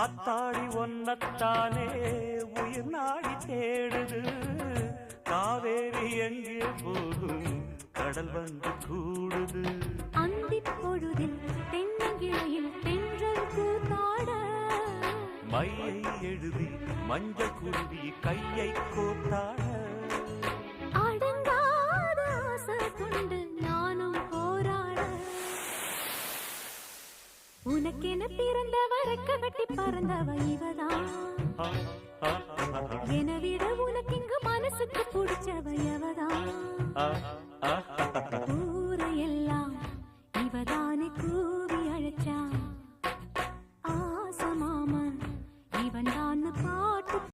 ஆத்தாடி ஒன்னத்தானே உயிர் நாடி தேடுது. காவேரி எங்கே போகும் கடல் வந்து கூடுது. அந்திப் பொழுதில் தென்னங்கிளையில் தென்றல் கூத்தாட மையை எழுதி மஞ்சள் குருவி கையை கோத்தாட அடங்காத ஆசை கொண்டு நானும் போராட உனக்கென பிறந்தவரை கட்டி பறந்தவ இவதான்.